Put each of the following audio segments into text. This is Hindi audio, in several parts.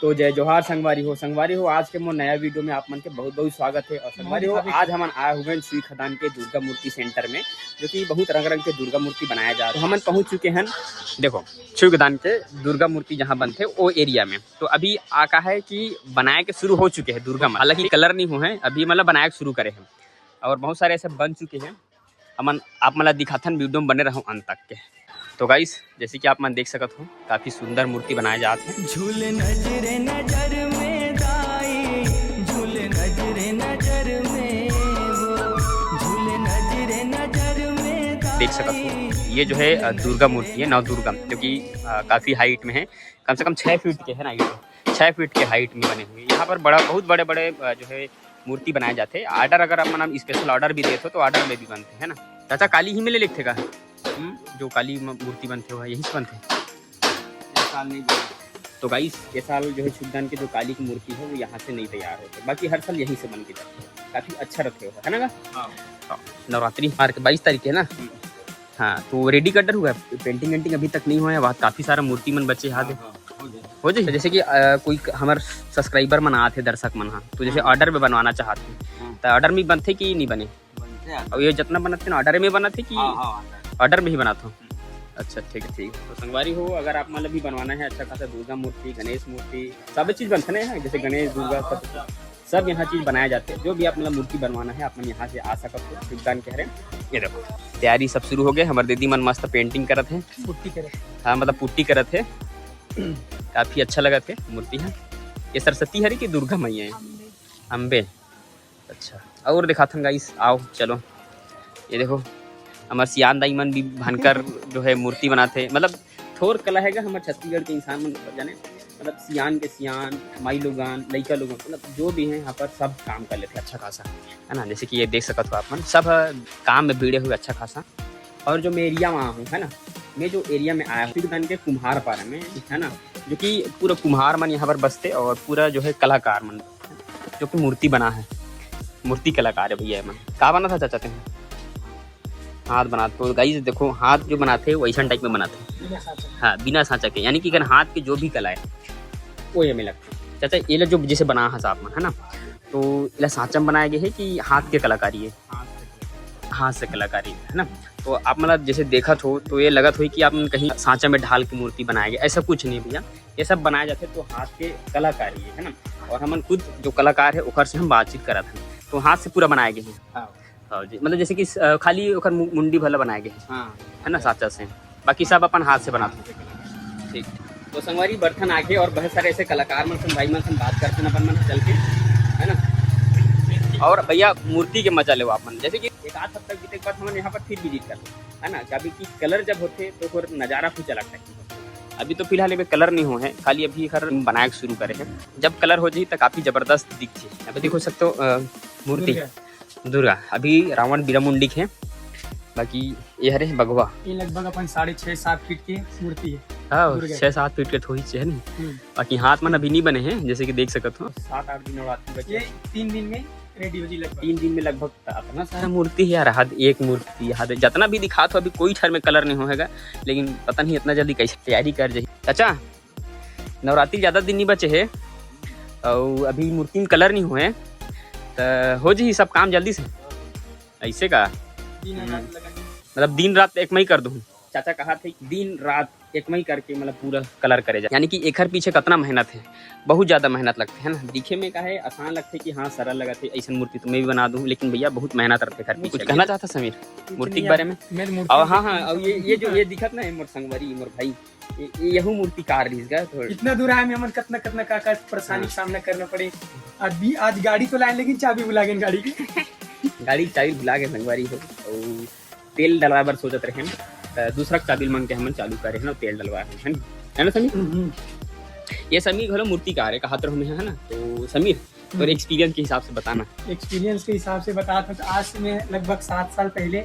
तो जय जोहार संगवारी हो आज के मोर नया वीडियो में आप मन के बहुत बहुत स्वागत है। और संगवारी हो आज हम आए हुए सुई खदान के दुर्गा मूर्ति सेंटर में, जो कि बहुत रंग रंग के दुर्गा मूर्ति बनाया जा रहा है। हम पहुंच चुके हैं, देखो सुई खदान के दुर्गा मूर्ति जहां बनते वो एरिया में। तो अभी आका है कि बनाए के शुरू हो चुके हैं दुर्गा, हालांकि कलर नहीं हुए हैं अभी, मतलब बनाए के शुरू करे हैं और बहुत सारे ऐसे बन चुके हैं। अमन आप मतलब दिखाथन वीडियो में बने रहूँ अंत तक के। तो गाइस जैसे कि आप मन देख सकत हो काफी सुंदर मूर्ति बनाए जाते हैं। झूले नजरे नजर में दाई, झूले नजरे नजर में वो, झूले नजरे नजर में दाई। देख सकत हो ये जो है दुर्गा मूर्ति है, नव दुर्गा, जो कि काफी हाइट में है, कम से कम 6 फीट के है ना, 6 फीट के हाइट में बने हुए। यहाँ पर बहुत बड़े बड़े जो है मूर्ति बनाए जाते हैं। ऑर्डर अगर आप मतलब स्पेशल ऑर्डर भी देते हो तो ऑर्डर में भी बनते हैं ना। चाचा काली ही में ले लिखते का जो काली मूर्ति बनते हो यही से बनते साल नहीं। तो गाइस ये साल जो है शुभदान के जो काली की मूर्ति है वो यहाँ से नहीं तैयार होते, बाकी हर साल यहीं से बन के जाते हैं। काफी अच्छा रखे हुआ है ना। नवरात्रि मार के 22 तारीख है ना। हाँ तो रेडी कटर हुआ है, पेंटिंग वेंटिंग अभी तक नहीं हुआ है। वहाँ काफी सारा मूर्ति मन बच्चे याद है हो जाए। जैसे कि कोई हमारे सब्सक्राइबर मन आते दर्शक मन, हाँ तो जैसे ऑर्डर में बनवाना चाहते तो ऑर्डर में बनते कि नहीं बने? और ये जितना बनाते ना ऑर्डर में बनाते कि ऑर्डर में ही बनाता हूँ। अच्छा ठीक है। तो संगवारी हो अगर आप मतलब भी बनवाना है अच्छा खासा दुर्गा मूर्ति, गणेश मूर्ति, सब चीज़ बनते हैं। जैसे गणेश दुर्गा सब यहाँ चीज़ बनाए जाते हैं। जो भी आप मतलब मूर्ति बनवाना है आप यहाँ से आ सकते हो। शिवदान कह रहे हैं ये देखो तैयारी सब शुरू हो गए। हमारे दीदी मन मस्त पेंटिंग करत है, पुट्टी करत, हाँ मतलब पुट्टी करत है। काफ़ी अच्छा लगा थे मूर्ति है। ये सरस्वती हरी की दुर्गा मैया है, अम्बे। अच्छा और दिखाथन गाइस, आओ चलो। ये देखो हमारे सियान दाई मन भी भनकर जो है मूर्ति बनाते, मतलब थोर कला है हमारे छत्तीसगढ़ के इंसान मन जाने, मतलब सियान के सियान, माई लोगान, लड़का लोगन, मतलब जो भी हैं यहाँ पर सब काम कर लेते अच्छा खासा है ना। जैसे कि ये देख सकते हो आप मन सब काम में भिड़े हुए अच्छा खासा। और जो मैं एरिया में आया हूँ है ना, मैं जो एरिया में आया हूँ शिवदान के कुम्हार पारा में है ना, जो कि पूरा कुम्हार मन यहाँ पर बसते और पूरा जो है कलाकार मन जो कि मूर्ति बना है, मूर्ति कलाकार है भैया मन। कहाँ बना था चाहते हैं? हाथ बनाते। तो गाइस देखो हाथ जो बनाते हैं वैसा टाइप में बनाते हैं, हाँ बिना सांचा के, यानी कि अगर हाथ के जो भी कला है वो ये में लगता है। चाचा ये जो जैसे बना है साफ में है ना, तो ये सांचा में बनाया गया है कि हाथ के कलाकारी है? हाथ से कलाकारी है ना। तो आप मतलब जैसे देखा हो तो ये लगत हो कि आप कहीं सांचा में ढाल की मूर्ति बनाया गया, ऐसा कुछ नहीं भैया। ये सब बनाए जाते तो हाथ के कलाकारी है ना। और हम खुद जो कलाकार है ओकर से हम बातचीत करा था, तो हाथ से पूरा बनाए गए हैं। हाँ जी, मतलब जैसे कि खाली ओकर मुंडी भला बनाए गए है ना सांचा से, बाकी सब अपन हाथ से बनाते हैं। ठीक तो संगवारी बर्तन आके और बहुत सारे ऐसे कलाकार मन से भाई मन से बात करते हैं अपन मन चल के है ना। और भैया मूर्ति के मजा ले आप मन, जैसे कि एक आध हफ्ता बीते के बाद हम यहाँ पर फिर विजिट करते है ना। कभी की कलर जब होते तो फिर नज़ारा कुछ अलग है। अभी तो फिलहाल में कलर नहीं हुए हैं, खाली अभी हर बनाए शुरू करे हैं। जब कलर हो जाए तो काफ़ी ज़बरदस्त दिखती है। अभी देखो सकते हो मूर्ति दुर्गा, अभी रावण बीरामुंडी है, बाकी ये हरे भगवा। ये लगभग अपन 6.5-7 फीट की मूर्ति है। हाँ 6-7 फीट के थोड़ी सी है नहीं। बाकी हाथ मन अभी नहीं बने हैं, जैसे कि देख सकते हो 7-8 दिन नवरात्रि बचे, 3 दिन में रेडी हो जी। लगभग 3 दिन में लगभग इतना सारा मूर्ति है यार। हद एक मूर्ति हद जितना भी दिखा तो अभी कोई ठर में कलर नहीं होगा, लेकिन पता नहीं इतना जल्दी कैसे तैयारी कर जाए। अच्छा नवरात्रि ज़्यादा दिन नहीं बचे है और अभी मूर्ति में कलर नहीं हुए तो हो जी सब काम जल्दी से ऐसे का मतलब दिन रात एक में ही कर दूँ। चाचा कहा थे दिन रात एक में ही करके मतलब पूरा कलर करे जाए, यानी कि एक हर पीछे कितना मेहनत है, बहुत ज़्यादा मेहनत लगते है ना। दिखे में का है आसान लगते कि हाँ सरल लगा थे ऐसा मूर्ति तो मैं भी बना दूँ, लेकिन भैया बहुत मेहनत रखते घर में। कुछ कहना चाहता समीर मूर्ति के बारे में? और हाँ और ये जो ये दिखत ना मोर संगवारी मोर भाई, यही मूर्तिकार इतना दूर आए में कितना कितना का परेशानी सामना करना पड़े। आज गाड़ी तो लाए लेकिन चाबी भुला गए गाड़ी की। गाड़ी चाबी भुला गए संगवारी हो और तेल डलवाए सोचत रहे हैं, दूसरा चाबी मांग के हम चालू करे हैं ना तेल डलवाए है ना समीर। ये समीर घलो मूर्तिकार है कहा हम है ना। तो समीर और एक्सपीरियंस के हिसाब से बताना। एक्सपीरियंस के हिसाब से बता तो आज से मैं लगभग 7 साल पहले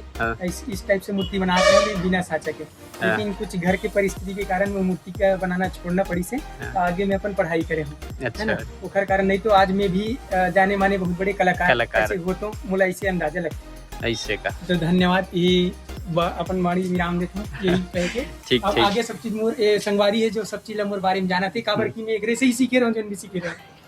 इस टाइप से मूर्ति बनाते हैं बिना सांचा के, लेकिन कुछ घर के परिस्थिति के कारण वो मूर्ति का बनाना छोड़ना पड़ी से। तो आगे मैं अपन पढ़ाई करे हूँ है ना, ओखर कारण नहीं तो आज मैं भी जाने माने बहुत बड़े कलाकार हो तो मुला इसे अंदाजा लगता ऐसे का। तो धन्यवाद ये अपन वाणी विराम देता हूँ यही कह के। ठीक अब ठीक। आगे सब चीज मोर संगवारी है जो सब चीज मोर बारे में जाना थे काबर की मैं एकरे से ही सीखे रहूं जो भी सीखे रहे।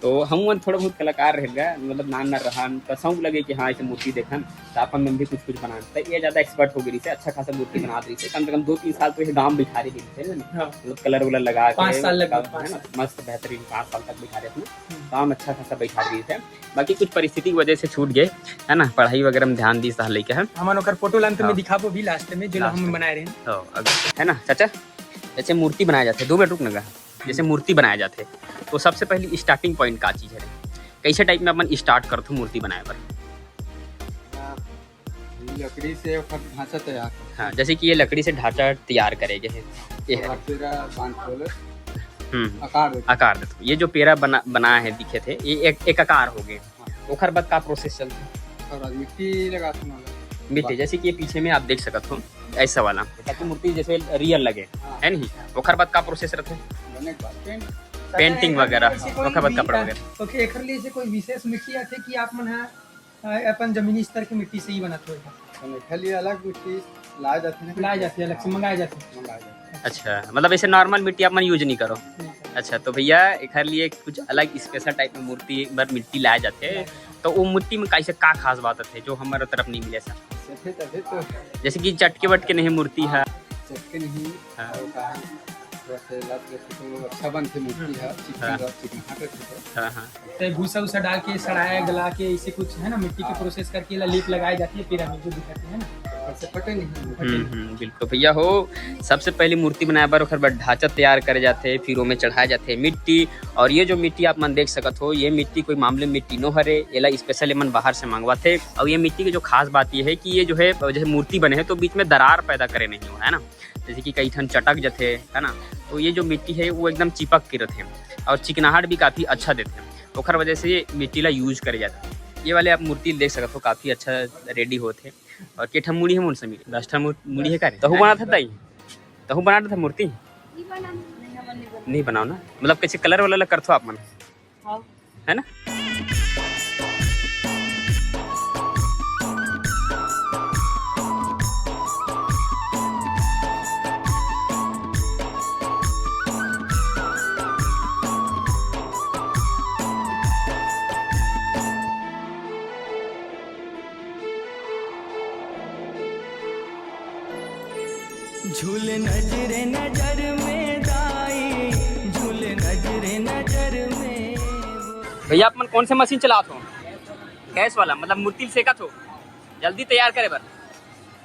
तो हम थोड़ा बहुत कलाकार रह गया मतलब नान न रहन तो शौक लगे कि हाँ ऐसे मूर्ति देखन तो अपन में भी कुछ बनान तो ये ज़्यादा एक्सपर्ट हो गई से अच्छा खासा मूर्ति बना रही से कम से कम 2-3 साल तो ये गाँव बिठा रही थे ना मतलब कलर वलर लगा के 5 साल लगा है ना मस्त बेहतरीन 5 साल तक बिठा रहे थे काम अच्छा खासा बैठा रही थे। बाकी कुछ परिस्थिति की वजह से छूट गए है ना पढ़ाई वगैरह में ध्यान दी साल लेके है हमारे ओकर फोटो लान तो मैं दिखाबो भी लास्ट में जो हम बनाए रहे तो है ना चाचा जैसे मूर्ति बनाया जाते 2 मिनट रुक लगा जैसे मूर्ति बनाया जाते तो सबसे पहले स्टार्टिंग पॉइंट का चीज़ है कैसे टाइप में अपन स्टार्ट करते मूर्ति बनाए पर लकड़ी से ढांचा तैयार हाँ जैसे कि ये लकड़ी से ढांचा तैयार करेंगे ये है आकार देते ये जो पेरा बना है दिखे थे ये एक आकार हो गए ओखर बाद का प्रोसेस चलते मिट्टी लगा मिट्टी जैसे कि ये पीछे में आप देख सकते हो ऐसा वाला ताकि मूर्ति जैसे रियल लगे है नहीं ओखर बाद का प्रोसेस रहते पेंटिंग वगैरह ओखर बाद कपड़ा वगैरह ओके एकर लिए से कोई विशेष मिट्टी आथे कि आप मन अपन जमीनी स्तर की मिट्टी से ही बनत होगा खाली अलग मिट्टी लाया जाती है अलग से मंगाए जाते अच्छा मतलब ऐसे नॉर्मल मिट्टी आप मन यूज नहीं करो अच्छा तो भैया एक लिए कुछ अलग स्पेशल टाइप में मूर्ति एक बार मिट्टी लाए जाते हैं तो वो मिट्टी में कैसे का खास बात है जो हमारे तरफ नहीं मिले सर जैसे कि चटके वटके नहीं मूर्ति है चटके नहीं अच्छा बनते मूर्ति है भूसा उसा डाल के सड़ाया गला के इसे कुछ है ना मिट्टी की प्रोसेस करके लीप लगाई जाती है पिरामिड जो दिखाते हैं ना पटे नहीं बिल्कुल भैया हो सबसे पहले मूर्ति बनाए बार ओखर बाद ढांचा तैयार करे जाते हैं फिर में चढ़ाए जाते हैं मिट्टी और ये जो मिट्टी आप मन देख सकत हो ये मिट्टी कोई मामले में मिट्टी नो हरे एला स्पेशल मन बाहर से मंगवाते और ये मिट्टी की जो खास बात ये है कि ये जो है जैसे मूर्ति बने हैं तो बीच में दरार पैदा करे नहीं हो है ना जैसे कि कई ठन चटक जाते है ना तो ये जो मिट्टी है वो एकदम चिपक के रहते हैं और चिकनाहट भी काफ़ी अच्छा देते हैं ओखर वजह से ये मिट्टी ला यूज करे जाते हैं ये वाले आप मूर्ति देख सकते हो काफ़ी अच्छा रेडी होते और के ठम मुड़ी है मुन समी 10 मुड़ी है का तहु बना था ताई तहु बना था मूर्ति नहीं बनाओ ना मतलब कैसे कलर वाला करथो आप मन है ना झूले नजरे नजर में दाई झूले नजरे नजर में भैया आप मन कौन से मशीन चलाते हो गैस वाला मतलब मूर्ति सेकत हो जल्दी तैयार करे बर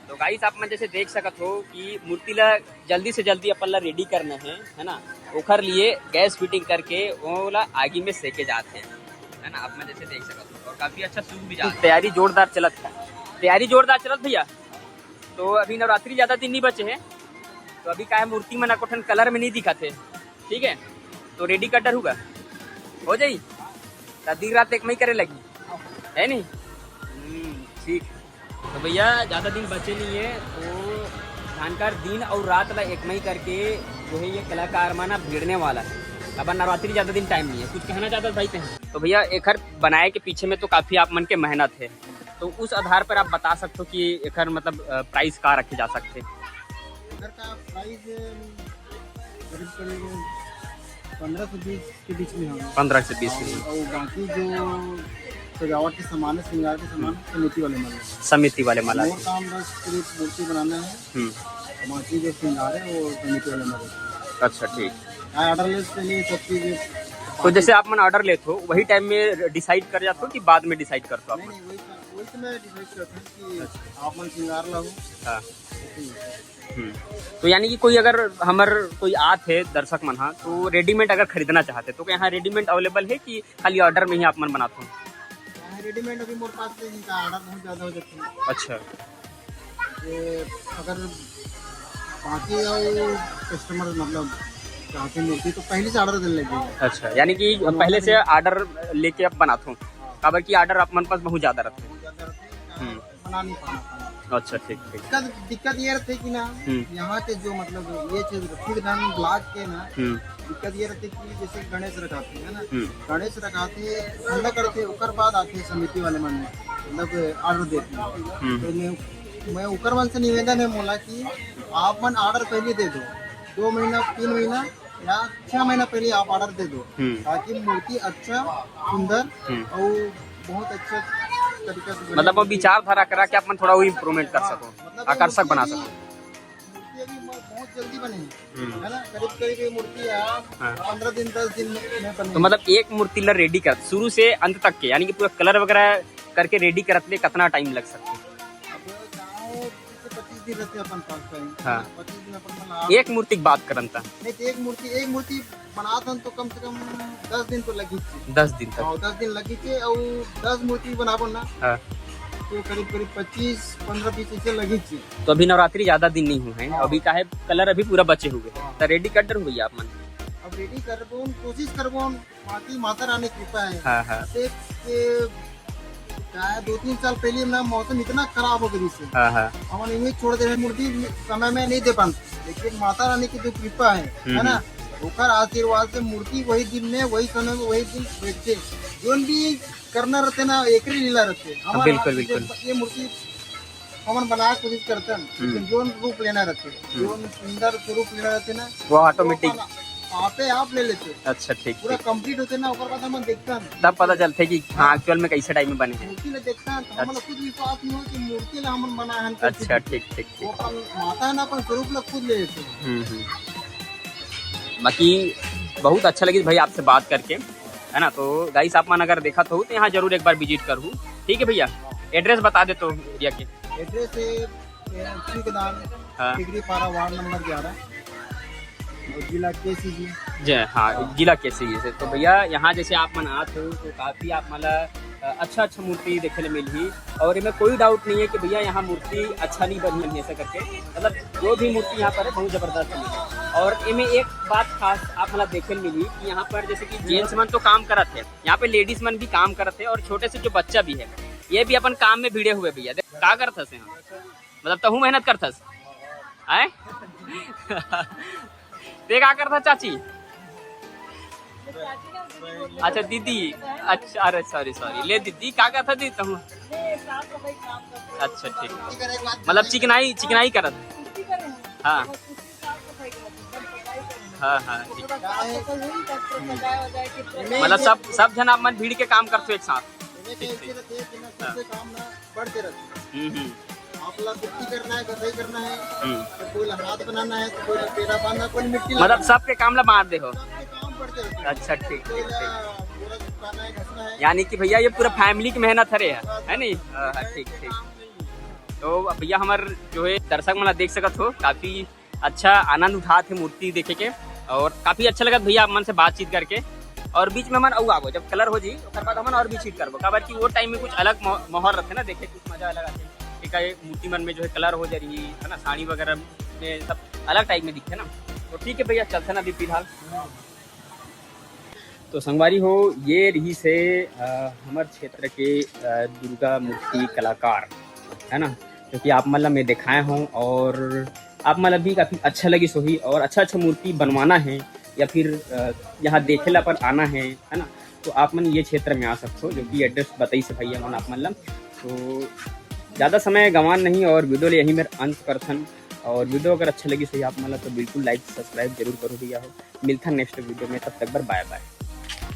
तो गाइस आप मन जैसे देख सकत हो कि मूर्ति ला जल्दी से जल्दी अपन ला रेडी करना है ना ओखर लिए गैस फिटिंग करके वो ला आगी में सेके जाते हैं है ना आप मन जैसे देख सकत हो और काफी अच्छा सूख भी जाता है तैयारी जोरदार चलत भैया तो अभी नवरात्रि ज़्यादा दिन नहीं बचे हैं तो अभी का है मूर्ति में नाकोठन कलर में नहीं दिखाते ठीक है तो रेडी कटर होगा हो जाई दिन रात एक में ही करे लगी है नहीं ठीक तो भैया ज़्यादा दिन बचे नहीं है तो जानकार दिन और रात ला एक में ही करके जो है ये कलाकार माना भिड़ने वाला है अब नवरात्रि ज़्यादा दिन टाइम नहीं है कुछ कहना चाहता भाई थे तो भैया एक हर बनाए के पीछे में तो काफ़ी आप मन के मेहनत है तो उस आधार पर आप बता सकते हो कि एक मतलब प्राइस का रखे जा सकते इधर का प्राइस करीब 15 से 20 के बीच में होगा 15 से 20 और बाकी जो सजावट के सामान है श्रृंगार के सामान समिति वाले माला और काम बस सिर्फ मूर्ति बनाना है बाकी जो श्रृंगार है वो समिति वाले माला अच्छा ठीक ऑर्डर लेने के लिए सब चीज़ तो जैसे आप मन ऑर्डर लेते हो वही टाइम में डिसाइड कर जाते हो कि बाद में डिसाइड करते हो आप नहीं वही तो मैं डिसाइड करता हूँ कि आप मन श्रृंगार ला हो हाँ तो यानी कि कोई अगर हमार कोई आत है दर्शक मन हाँ तो रेडीमेड अगर खरीदना चाहते तो यहाँ रेडीमेड अवेलेबल है कि खाली ऑर्डर में ही आप मन बनाते हो रेडीमेड अभी मोर पास नहीं का ऑर्डर बहुत ज़्यादा हो जाते हैं अच्छा अगर बाकी कस्टमर मतलब चाहते मूर्ति तो पहले से ऑर्डर देने लगे अच्छा यानी कि पहले से ऑर्डर लेके आप बनाते हो काबर की ऑर्डर आप मन पास बहुत ज़्यादा रहते हैं बना नहीं पाना अच्छा ठीक दिक्कत ये रहती कि ना यहाँ के जो मतलब ये चीज फिर धन ब्लॉक के ना दिक्कत ये रहती कि जैसे गणेश रखाते है ना गणेश रखाते ठंडा करते उसके बाद आते समिति वाले मन मतलब ऑर्डर देते हैं तो मैं उकरमन से निवेदन है मोला कि आप मन ऑर्डर पहले दे दो, 2 महीना 3 महीना या 6 महीना पहले आप ऑर्डर दे दो, ताकि मूर्ति अच्छा सुंदर और बहुत अच्छा तरीके से मतलब वो विचारधारा करा के अपन थोड़ा वो इम्प्रूवमेंट कर सको, मतलब आकर्षक बना सको। मूर्ति अभी बहुत जल्दी बने है ना, करीब ये मूर्ति आप 15 दिन 10 दिन में बने। तो मतलब एक मूर्ति ला रेडी कर शुरू से अंत तक के, यानी कि पूरा कलर वगैरह करके रेडी करत ले कितना टाइम लग सकता है? 25 दिन रहते अपन पास टाइम। हाँ। 25 दिन अपन एक मूर्ति की बात करन था, नहीं तो एक मूर्ति बनातन तो कम से कम 10 दिन तो लगी थी। 10 दिन तक। 10 दिन लगी थी और 10 मूर्ति बनाबो ना हाँ। तो करीब 25-15 ऐसे लगी थी। तो अभी नवरात्रि ज्यादा दिन नहीं हुए हैं, अभी का है कलर अभी पूरा बचे हुए हैं, तो रेडी कर डर हुई आप मन? अब रेडी करबो, कोशिश करबो, बाकी माता रानी कृपा है। हाँ हाँ। क्या 2-3 साल पहले ना मौसम इतना खराब हो गई से हाँ हाँ। हम इन्हें छोड़ दे रहे, मूर्ति समय में नहीं दे पाते, लेकिन माता रानी की जो कृपा है ना, ओकर आशीर्वाद से मूर्ति वही दिन में वही समय में वही दिन बैठते, जो भी करना रहते ना एक लीला रहते। बिल्कुल बिल्कुल। ये मूर्ति हम बनाया कोशिश करते हैं, लेकिन जो रूप लेना रहते, जो सुंदर स्वरूप लेना रहते ना, वो ऑटोमेटिक आपे आप ले लेते। अच्छा ठीक पूरा ठीक। कंप्लीट होते ना, ओकर बाद हम देखते हैं, तब पता चलते कि हाँ एक्चुअल में कैसे टाइम में बने हैं। मूर्ति ले देखते हैं तो हमारा खुद विश्वास नहीं हो कि मूर्ति ला हम बनाया है। अच्छा ठीक ठीक ठीक। वो अपन माता है ना, अपन स्वरूप ला खुद ले लेते हैं। बाकी बहुत अच्छा लगी भाई आपसे बात करके, है ना। तो गाइस आप मन अगर देखा तो यहाँ जरूर एक बार विजिट करूँ, ठीक है भैया। एड्रेस बता दे तो भैया के। एड्रेस है श्रीकदान, हाँ। टिकरी पारा, वार्ड नंबर 11, जिला केसीजी। जय हाँ, जिला केसरी से। तो भैया यहाँ जैसे आप मन आत हो तो काफ़ी आप मला अच्छा मूर्ति देखे ले मिली, और इनमें कोई डाउट नहीं है कि भैया यहाँ मूर्ति अच्छा नहीं बनी है ऐसा करके, मतलब जो भी मूर्ति यहाँ पर है बहुत ज़बरदस्त है। और इनमें एक बात खास आप मला देखे मिली कि यहाँ पर जैसे कि जेंट्स मन तो काम करत है, यहाँ पे लेडीज मन भी काम करत है, और छोटे से जो बच्चा भी है ये भी अपन काम में भिड़े हुए भैया। देख का करथस यहाँ, मतलब तहु मेहनत करथस आए ते का करता चाची? अच्छा दीदी, अच्छा अरे सॉरी ले दीदी का करता दी तहु? अच्छा ठीक, मतलब चिकनाई करत। हाँ हाँ हाँ ठीक। मतलब सब जन आप मन भीड़ के काम करते एक साथ। करना है, तो कोई हाथ बनाना है, तो कोई पेड़ा बांधना, कोई मिट्टी मतलब सबके काम ला मार दे हो। काम पड़ते रहते हैं। अच्छा ठीक ठीक ठीक। पूरा चिपकाना है, घसना है। यानी कि भैया ये पूरा फैमिली की मेहनत हरे है नहीं? हाँ ठीक ठीक। तो भैया हमार जो है दर्शक मला देख सकत हो, काफी अच्छा आनंद उठाते मूर्ति देखे के, और काफी अच्छा लगा भैया आप मन से बातचीत करके। और बीच में मन आऊ आगो जब कलर हो जी उसके बाद हम और भी चीज करबो, काबर कि वो टाइम में कुछ अलग माहौल रहते ना, देखे कुछ मजा अलग आते। ठीक है, मूर्ति मन में जो है कलर हो जा रही है ना, साड़ी वगैरह में सब अलग टाइप में दिखते ना। तो ठीक है भैया चलते ना अभी फिलहाल। तो संगवारी हो ये रही से हमारे क्षेत्र के दुर्गा मूर्ति कलाकार है ना, क्योंकि आप मतलब मैं दिखाए हूँ, और आप मतलब भी काफ़ी अच्छा लगी सोही, और अच्छा मूर्ति बनवाना है या फिर यहाँ देखे ला पर आना है ना, तो आप मन ये क्षेत्र में आ सकते हो, जो कि एड्रेस बताई से भैया मन आप मतलब। तो ज़्यादा समय गंवान नहीं, और वीडियो यही मेरे अंत करथन, और वीडियो अगर अच्छा लगी सही आप मतलब तो बिल्कुल लाइक सब्सक्राइब जरूर करो भैया हो। मिलता नेक्स्ट वीडियो में, तब तक बाय बाय।